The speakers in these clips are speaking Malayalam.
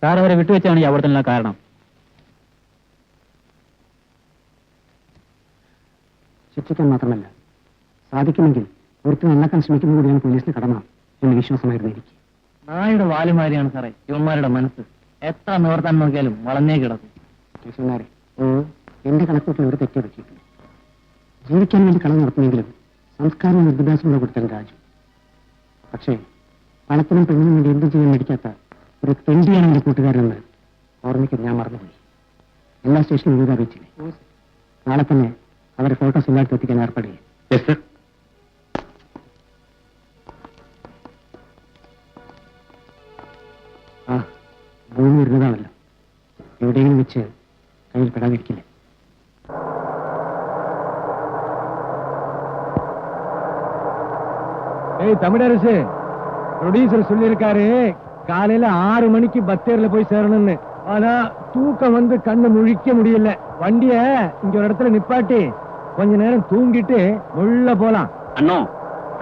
സാർ അവരെ വിട്ടുവെച്ചാണ് ഈ അപകടത്തിനുള്ള കാരണം. ശിക്ഷിക്കാൻ മാത്രമല്ല, സാധിക്കുമെങ്കിൽ ഒരുത്തിന് നന്നാക്കാൻ ശ്രമിക്കുന്ന കൂടിയാണ് പോലീസിന് കടമ എന്ന് വിശ്വാസമായിരുന്നു എനിക്ക്. നായുടെ വാലുമാരിയാണ് സാറേ ഇവന്മാരുടെ മനസ്സ്. എത്ര നിവർത്താൻ നോക്കിയാലും വളഞ്ഞേ കിടക്കും. സ്റ്റേഷൻകാരെ, എന്റെ കണക്കൂട്ടിൽ ഒരു തെറ്റേ പറ്റിയിട്ടുണ്ട്. ജീവിക്കാൻ വേണ്ടി കടം നടത്തുമെങ്കിലും സംസ്കാരവും വിദ്യാഭ്യാസമുള്ള കൊടുത്തൻ രാജു. പക്ഷേ പണത്തിനും പെണ്ണിനും വേണ്ടി എന്തും ചെയ്യാൻ മേടിക്കാത്ത ഒരു തെണ്ടിയാണ് എന്റെ കൂട്ടുകാരെന്ന് ഓർമ്മിക്കാൻ ഞാൻ മറന്നുപോയി. എല്ലാ സ്റ്റേഷനും വിവരം അറിയിച്ചില്ലേ? നാളെ തന്നെ അവരെ ഫോട്ടോസ് എല്ലായിടത്തും എത്തിക്കാൻ ഏർപ്പാട് ചെയ്യും. ആ, ഭൂമി വരുന്നതാണല്ലോ, എവിടെയെങ്കിലും വെച്ച് കയ്യിൽ പെടാതിരിക്കില്ല. தமிழரசு ப்ரொடியூசர் சொல்லியிருக்காரு காலையில 6 மணிக்கு பத்தேர்ல போய் சேரணும்னு. ஆனா தூக்கம் வந்து கண்ணு முழிக்க முடியல. வண்டிய இங்க ஒரு இடத்துல நிப்பாட்டி கொஞ்ச நேரம் தூங்கிட்டு உள்ள போலாம். അണ്ണോ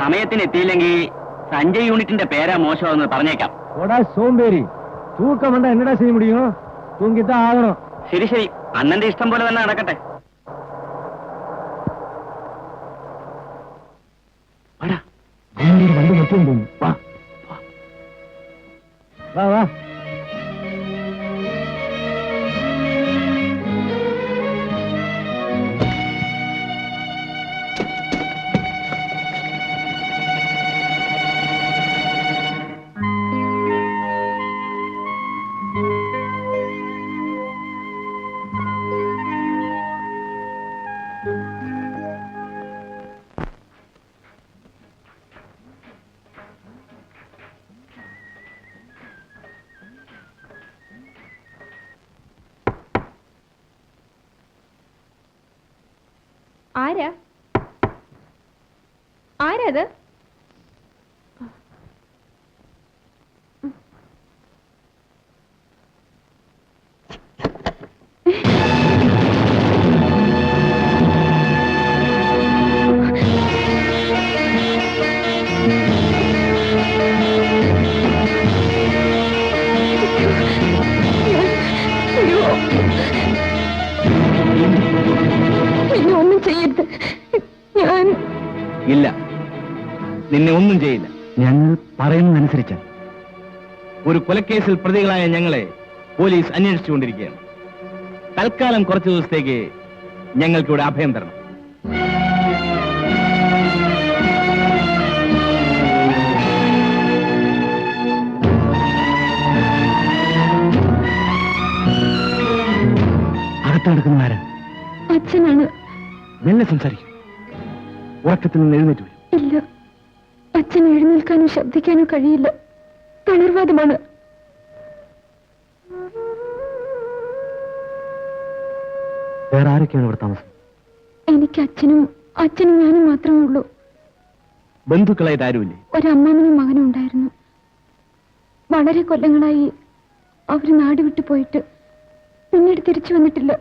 സമയത്തിന് എത്തിയില്ലെങ്കിൽ സഞ്ജയ് യൂണിറ്റിന്റെ പേരാ മോശമാണെന്ന് പറഞ്ഞേക്കാം. ഓടാ സോംബേരി, തൂക്കം വന്നാ എന്നടാ ചെയ്യ முடியும்? തൂങ്ങിத்தான் ആകണം. ശരി ശരി, അണ്ണന്റെ ഇഷ്ടം പോലെ തന്നെ നടക്കട്ടെ. വണ്ടി മറ്റും പോകും. വാ വാ വാ. ആരാ ആരത്? ഒന്നും ചെയ്യരുത്. ഇല്ല, നിന്നെ ഒന്നും ചെയ്യില്ല. ഞങ്ങൾ പറയുന്നതനുസരിച്ച് ഒരു കൊലക്കേസിൽ പ്രതികളായ ഞങ്ങളെ പോലീസ് അന്വേഷിച്ചുകൊണ്ടിരിക്കുകയാണ്. തൽക്കാലം കുറച്ചു ദിവസത്തേക്ക് ഞങ്ങൾക്കിവിടെ അഭയം തരണം. അകത്തെടുക്കുന്നവരാ? അച്ഛനാണ്. മെല്ലെ സംസാരിക്കും. ഉറക്കത്തിൽ നിന്ന് എഴുന്നേറ്റ് വരും. ഇല്ല, അച്ഛൻ എഴുന്നേൽക്കാനോ ശബ്ദിക്കാനോ കഴിയില്ല. തളർവാദമാണ്. വേറെ ആരൊക്കെയാണ് ഇവിടെ താമസം? എനിക്ക് അച്ഛനും ഞാനും മാത്രമേ ഉള്ളൂ. ബന്ധുക്കളായിട്ട് ആരുമില്ലേ? ഒരമ്മാമനും മകനും ഉണ്ടായിരുന്നു. വളരെ കൊല്ലങ്ങളായി അവര് നാട് വിട്ടു പോയിട്ട് പിന്നീട് തിരിച്ചു വന്നിട്ടില്ല.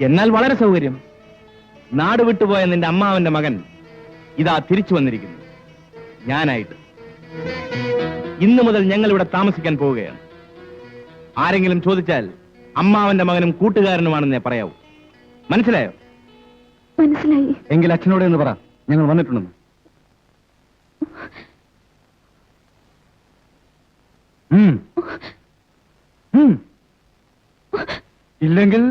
എന്നാൽ വളരെ സൗകര്യം. നാട് വിട്ടുപോയ നിന്റെ അമ്മാവന്റെ മകൻ ഇതാ തിരിച്ചു വന്നിരിക്കുന്നു, ഞാനായിട്ട്. ഇന്നു മുതൽ ഞങ്ങൾ ഇവിടെ താമസിക്കാൻ പോവുകയാണ്. ആരെങ്കിലും ചോദിച്ചാൽ അമ്മാവന്റെ മകനും കൂട്ടുകാരനുമാണെന്നേ പറയാവൂ. മനസ്സിലായോ? മനസ്സിലായി. എങ്കിൽ അച്ഛനോട് എന്ന് പറ, ഞങ്ങൾ വന്നിട്ടുണ്ടെന്ന്. ഇല്ലെങ്കിൽ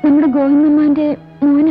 നമ്മുടെ ഗോവിന്ദമ്മാന്റെ മോന.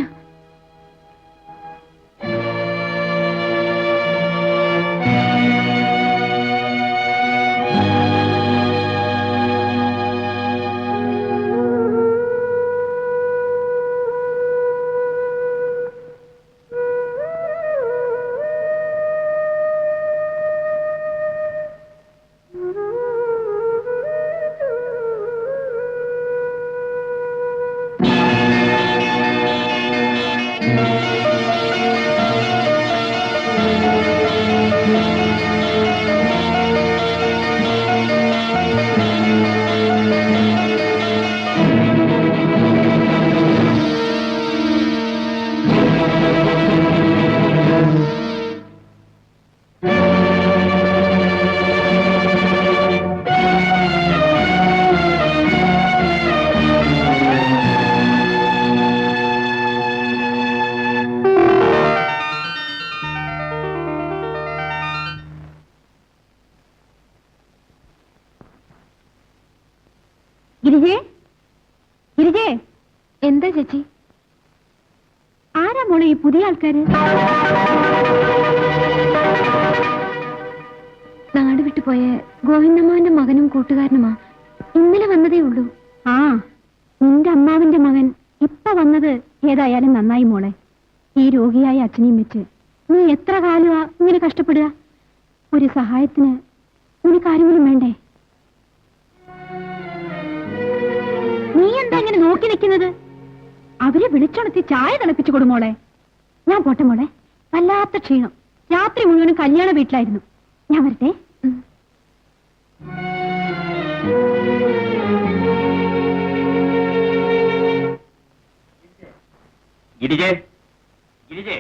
ഗിരിജേ, ഗിരിജേ, എന്താ ചേച്ചി? ആരാ മോളെ ഈ പുതിയ ആൾക്കാര്? നാട് വിട്ടുപോയ ഗോവിന്ദമ്മാവന്റെ മകനും കൂട്ടുകാരനുമാ. ഇന്നലെ വന്നതേ ഉള്ളൂ. ആ, നിന്റെ അമ്മാവന്റെ മകൻ ഇപ്പൊ വന്നത് ഏതായാലും നന്നായി മോളെ. ഈ രോഗിയായ അച്ഛനെയും വെച്ച് നീ എത്ര കാലമാ ഇങ്ങനെ കഷ്ടപ്പെടുക? ഒരു സഹായത്തിന് നിനക്ക് ആരെങ്കിലും വേണ്ടേ? നീ എന്താ ഇങ്ങനെ നോക്കി നിൽക്കുന്നത്? അവരെ വിളിച്ചുണർത്തി ചായ തിളപ്പിച്ചു കൊടുമോളെ. ഞാൻ പോട്ടെ മോളെ, വല്ലാത്ത ക്ഷീണം. രാത്രി മുഴുവനും കല്യാണ വീട്ടിലായിരുന്നു. ഞാൻ വരട്ടെ. ഗിരിജേ, ഗിരിജേ,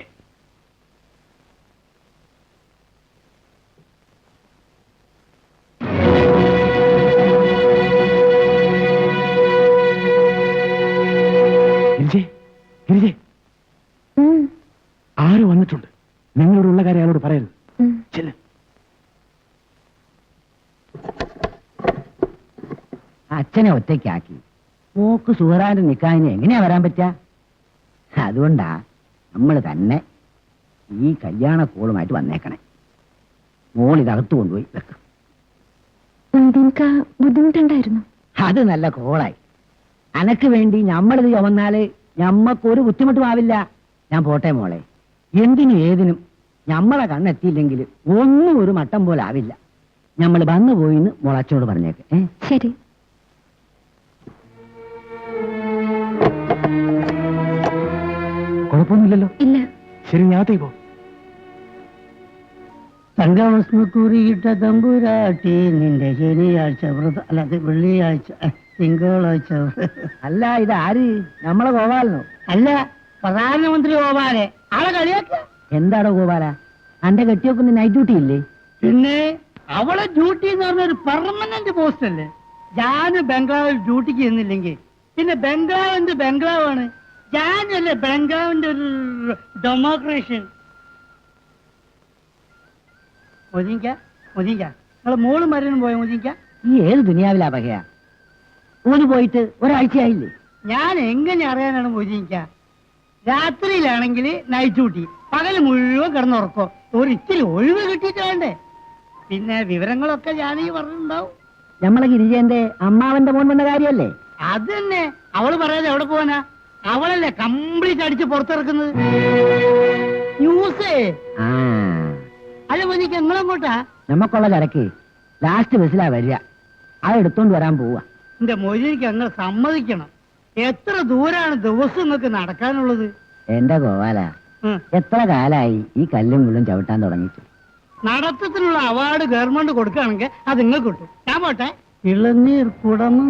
ഗിരിജേ, ഗിരിജേ, ആരോ വന്നിട്ടുണ്ട്. നിങ്ങളോടുള്ള കാര്യം അയാളോട് പറയരുത്. ചെല്ല്. അച്ഛനെ ഒറ്റയ്ക്കാക്കി മോക്ക് സുഹറാന്റെ നിക്കാഹിന് എങ്ങനെയാ വരാൻ പറ്റുക? അതുകൊണ്ടാ നമ്മൾ തന്നെ ഈ കല്യാണ കോളുമായിട്ട് വന്നേക്കണേ. മോൾ ഇതകത്ത് കൊണ്ടുപോയി വെക്കാം. ബുദ്ധിമുട്ടുണ്ടായിരുന്നു. അത് നല്ല കോളായി. അനക്ക് വേണ്ടി ഞമ്മളിത് ചുമന്നാല് ഞമ്മക്കൊരു ബുദ്ധിമുട്ടും ആവില്ല. ഞാൻ പോട്ടെ മോളെ. എന്തിനും ഏതിനും ഞമ്മളെ കണ്ണെത്തിയില്ലെങ്കിൽ ഒന്നും ഒരു മട്ടം പോലെ ആവില്ല. ഞമ്മൾ വന്നു പോയിന്ന് മോളച്ചോട് പറഞ്ഞേക്ക്. ശരി. കുഴപ്പമൊന്നുമില്ലല്ലോ? ഇല്ല. ശരി, ഞാത്തേക്ക് പോ. തങ്കമസ്മക്കുറിയിട്ട തമ്പുരാട്ടി നിന്റെ ശനിയാഴ്ച വ്രത അല്ലാതെ വെള്ളിയാഴ്ച തിങ്കളാഴ്ച. അല്ല, ഇത് ആര്? നമ്മളെ ഗോപാലനോ? അല്ല, പ്രധാനമന്ത്രി ഗോപാലെ. ആളെ കളിയാക്ക. എന്താണോ ഗോപാല, അന്റെ കെട്ടിയൊക്കെ നൈറ്റ് ഡ്യൂട്ടി ഇല്ലേ? പിന്നെ അവളെ ഡ്യൂട്ടി എന്ന് പറഞ്ഞൊരു പെർമനന്റ് പോസ്റ്റ് അല്ലേ. ഞാൻ ബംഗ്ലാവിൽ ഡ്യൂട്ടിക്ക് ചെന്നില്ലെങ്കിൽ പിന്നെ ബംഗ്ലാവിന്റെ ബംഗ്ലാവാണ്. ഞാനല്ലേ ബംഗ്ലാവിന്റെ ഒരു ഡെമോക്രേഷൻ. മൊതിക്ക നിങ്ങളെ മോള് മരുന്നും പോയ മൊതിക്ക. ഈ ഏത് ദുനിയാവിലാ പകയാ? ഓന് പോയിട്ട് ഒരാഴ്ചയായില്ലേ. ഞാൻ എങ്ങനെ അറിയാനാണ് മൊതിക്ക? രാത്രിയിലാണെങ്കിൽ നൈറ്റ് ഡ്യൂട്ടി, പകല് മുഴുവൻ കിടന്നുറക്കോ. ഒരിക്കൽ ഒഴിവ് കിട്ടിയിട്ട് വേണ്ടേ? പിന്നെ വിവരങ്ങളൊക്കെ ഞാനീ പറഞ്ഞിട്ടുണ്ടാവും. നമ്മളെ ഗിരിജന്റെ അമ്മാവന്റെ മോൻ വന്ന കാര്യല്ലേ? അത് തന്നെ. അവള് പറയാതെ എവിടെ പോവാനാ? അവളല്ലേ കംപ്ലീറ്റ് അടിച്ച് പുറത്തിറക്കുന്നത്. ന്യൂസ്. അല്ല മോനിക്ക് എങ്ങളങ്ങോട്ടാ? നമ്മക്കുള്ള ചരക്ക് ലാസ്റ്റ് ബസ്സിലാ വരിക. അത് എടുത്തോണ്ട് വരാൻ പോവാ. എന്റെ മൊഴിക്ക് നിങ്ങൾ സമ്മതിക്കണം. എത്ര ദൂരാണ് ദിവസം നിങ്ങൾക്ക് നടക്കാനുള്ളത്? എന്റെ ഗോപാല, എത്ര കാലായി ഈ കല്ലും മുള്ളും ചവിട്ടാൻ തുടങ്ങിയിട്ട്? നടത്തത്തിനുള്ള അവാർഡ് ഗവൺമെന്റ് കൊടുക്കുകയാണെങ്കിൽ അത് നിങ്ങൾക്ക് കിട്ടും. ഞാൻ പോട്ടെ. ഇളനീർ കുടമേ.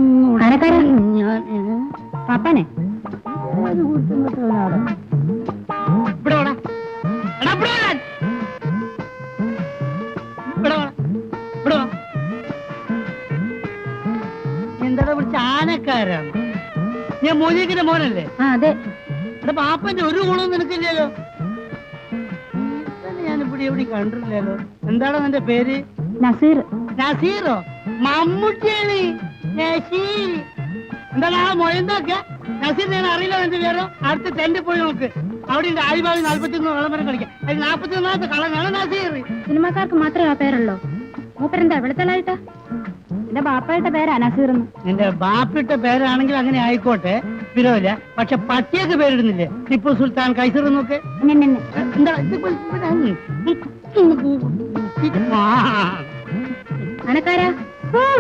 എന്താ വിളിച്ച ആനക്കാരാണ്? ഞാൻ മോദിക്കിന്റെ മോനല്ലേ? അതെ. പാപ്പന്റെ ഒരു ഗുണവും നിനക്കില്ലല്ലോ. ഞാനിവിടെ എവിടെ കണ്ടിട്ടില്ലല്ലോ. എന്താണ് നിന്റെ പേര്? നസീർ. നസീറോ? മമ്മൂട്ടിയാണ്. നസീർ. എന്താണ് ആ മൊയന്തൊക്കെ? നസീർ ഞാൻ അറിയില്ല. എന്റെ പേരോ? അടുത്ത ടെന്റ് പോയി നോക്ക്. അവിടെ ഉണ്ട് ആയിഭാവി 41 വിളംബരം കളിക്കാം. അത് 41ാമത്തെ കളനാണ് നസീർ. സിനിമാക്കാർക്ക് മാത്രമേ ആ പേരുള്ളൂ. മൂപ്പരെന്താ വെളുത്തലായിട്ടാ? എന്റെ ബാപ്പയുടെ പേരാ നസീർ. നിന്റെ ബാപ്പിട്ട പേരാണെങ്കിൽ അങ്ങനെ ആയിക്കോട്ടെ, വിരോധമില്ല. പക്ഷെ പട്ടിയൊക്കെ പേരിടുന്നില്ലേ? ടിപ്പു സുൽത്താൻ, കൈസർ എന്നൊക്കെ. അനക്കാരാ